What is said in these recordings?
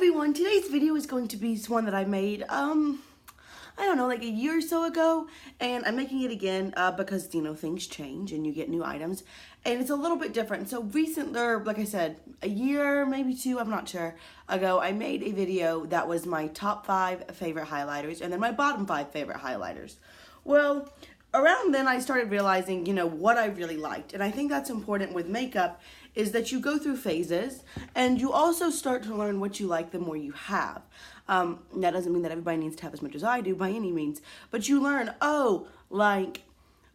everyone, today's video is going to be one that I made, I don't know, like a year or so ago, and I'm making it again because, you know, things change and you get new items, and it's a little bit different. So recently, like I said, a year, maybe two, I'm not sure, ago, I made a video that was my top 5 favorite highlighters and then my bottom 5 favorite highlighters. Well, around then I started realizing, you know, what I really liked, and I think that's important with makeup is that you go through phases and you also start to learn what you like the more you have. That doesn't mean that everybody needs to have as much as I do by any means, but you learn, oh, like,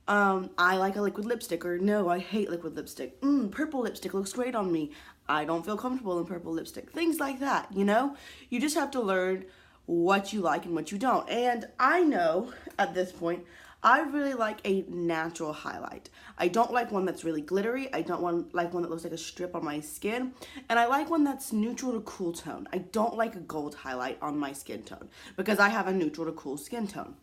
I like a liquid lipstick, or no, I hate liquid lipstick. Purple lipstick looks great on me. I don't feel comfortable in purple lipstick. Things like that, you know? You just have to learn what you like and what you don't. And I know at this point, I really like a natural highlight. I don't like one that's really glittery. I don't like one that looks like a strip on my skin. And I like one that's neutral to cool tone. I don't like a gold highlight on my skin tone because I have a neutral to cool skin tone.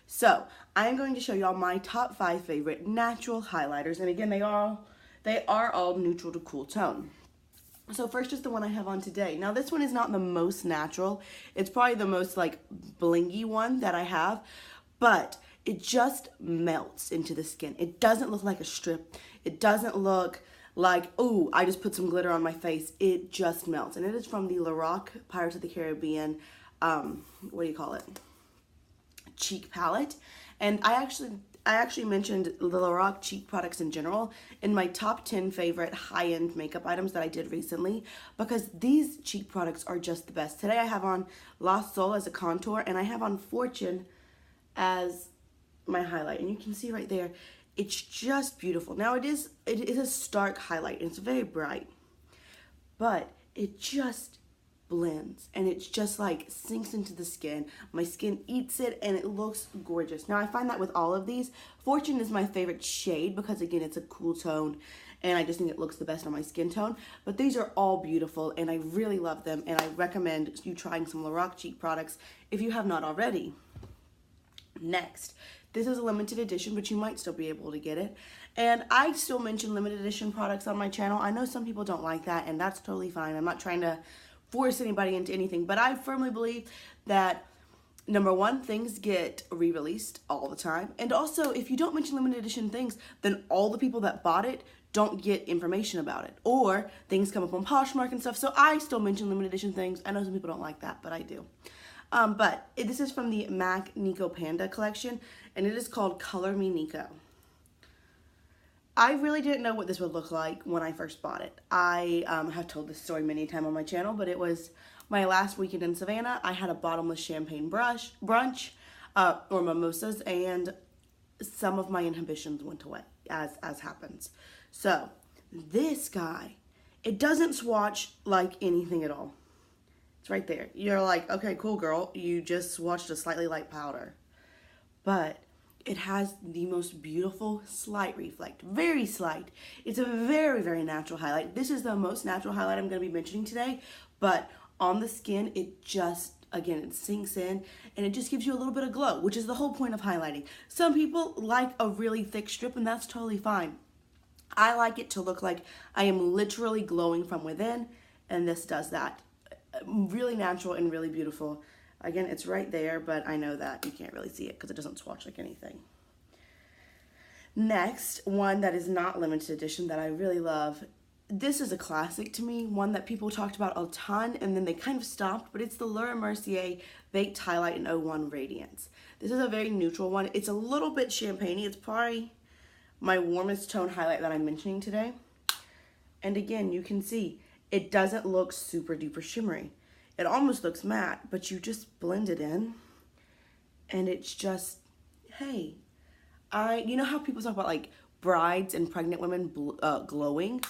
So I am going to show y'all my top 5 favorite natural highlighters. And again, they are all neutral to cool tone. So first is the one I have on today. Now this one is not the most natural. It's probably the most like blingy one that I have, but it just melts into the skin. It doesn't look like a strip. It doesn't look like, oh, I just put some glitter on my face. It just melts. And it is from the Lorac Pirates of the Caribbean, what do you call it? Cheek palette. And I actually mentioned the Lorac cheek products in general in my top 10 favorite high-end makeup items that I did recently because these cheek products are just the best. Today I have on La Sol as a contour and I have on Fortune as my highlight, and you can see right there it's just beautiful. Now it is a stark highlight and it's very bright, but it just blends and it's just like sinks into the skin. My skin eats it and it looks gorgeous. Now I find that with all of these, Fortune is my favorite shade because again it's a cool tone and I just think it looks the best on my skin tone, but these are all beautiful and I really love them, and I recommend you trying some Lorac cheek products if you have not already. Next, this is a limited edition, but you might still be able to get it. And I still mention limited edition products on my channel. I know some people don't like that, and that's totally fine. I'm not trying to force anybody into anything, but I firmly believe that, number one, things get re-released all the time. And also, if you don't mention limited edition things, then all the people that bought it don't get information about it. Or things come up on Poshmark and stuff. So I still mention limited edition things. I know some people don't like that, but I do. This is from the MAC Nico Panda collection, and it is called Color Me Nico. I really didn't know what this would look like when I first bought it. I have told this story many times on my channel, but it was my last weekend in Savannah. I had a bottomless champagne brunch, or mimosas, and some of my inhibitions went away, as happens. So, this guy, it doesn't swatch like anything at all. It's right there. You're like, okay, cool girl, you just swatched a slightly light powder. But it has the most beautiful slight reflect, very slight. It's a very, very natural highlight. This is the most natural highlight I'm going to be mentioning today, but on the skin, it just, again, it sinks in and it just gives you a little bit of glow, which is the whole point of highlighting. Some people like a really thick strip, and that's totally fine. I like it to look like I am literally glowing from within, and this does that. Really natural and really beautiful. Again, it's right there, but I know that you can't really see it because it doesn't swatch like anything. Next, one that is not limited edition that I really love. This is a classic to me, one that people talked about a ton and then they kind of stopped, but it's the Mercier Baked Highlight in 01 Radiance. This is a very neutral one. It's a little bit champagne-y. It's probably my warmest tone highlight that I'm mentioning today. And again, you can see it doesn't look super duper shimmery. It almost looks matte, but you just blend it in and it's just, hey, you know how people talk about like brides and pregnant women glowing?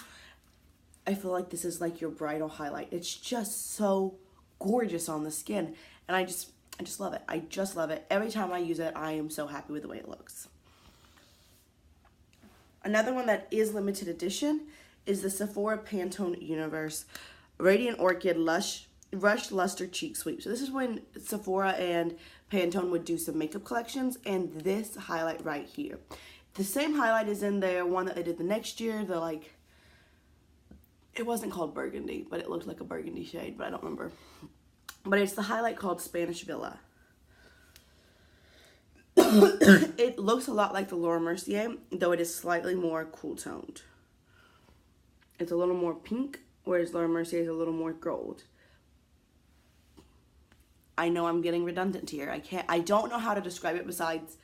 I feel like this is like your bridal highlight. It's just so gorgeous on the skin, and I just love it. I just love it. Every time I use it, I am so happy with the way it looks. Another one that is limited edition is the Sephora Pantone Universe Radiant Orchid Rush Luster Cheek Sweep. So this is when Sephora and Pantone would do some makeup collections, and this highlight right here. The same highlight is in their one that they did the next year, the it wasn't called burgundy, but it looked like a burgundy shade, but I don't remember. but it's the highlight called Spanish Villa. It looks a lot like the Laura Mercier, though it is slightly more cool toned. It's a little more pink, whereas Laura Mercier is a little more gold. I know I'm getting redundant here. I don't know how to describe it besides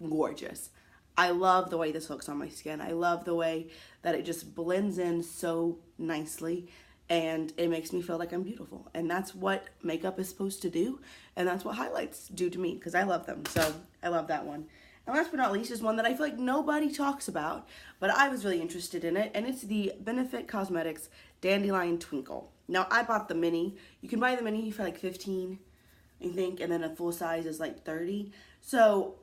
gorgeous. I love the way this looks on my skin. I love the way that it just blends in so nicely, and it makes me feel like I'm beautiful. And that's what makeup is supposed to do, and that's what highlights do to me, because I love them. So I love that one. And last but not least is one that I feel like nobody talks about, but I was really interested in it, and it's the Benefit Cosmetics Dandelion Twinkle. Now, I bought the mini. You can buy the mini for like $15, I think, and then a full size is like $30. So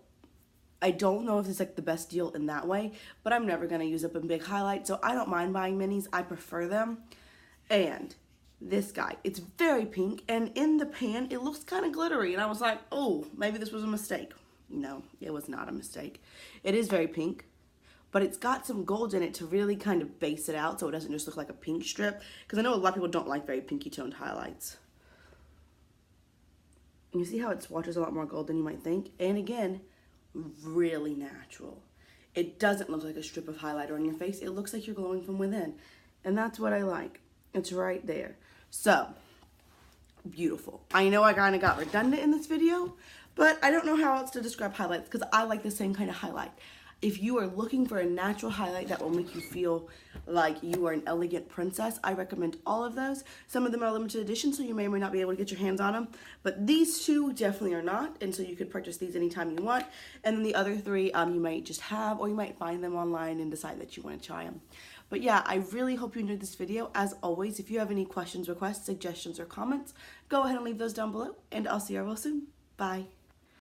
I don't know if it's like the best deal in that way, but I'm never going to use up a big highlight, so I don't mind buying minis. I prefer them. And this guy, it's very pink, and in the pan, it looks kind of glittery, and I was like, oh, maybe this was a mistake. No, it was not a mistake. It is very pink, but it's got some gold in it to really kind of base it out so it doesn't just look like a pink strip, because I know a lot of people don't like very pinky toned highlights. You see how it swatches a lot more gold than you might think? And again, really natural. It doesn't look like a strip of highlighter on your face. It looks like you're glowing from within. And that's what I like. It's right there. So, beautiful. I know I kind of got redundant in this video, but I don't know how else to describe highlights because I like the same kind of highlight. If you are looking for a natural highlight that will make you feel like you are an elegant princess, I recommend all of those. Some of them are limited edition, so you may or may not be able to get your hands on them. But these two definitely are not, and so you could purchase these anytime you want. And then the other three you might just have, or you might find them online and decide that you want to try them. But yeah, I really hope you enjoyed this video. As always, if you have any questions, requests, suggestions, or comments, go ahead and leave those down below, and I'll see you all real soon. Bye.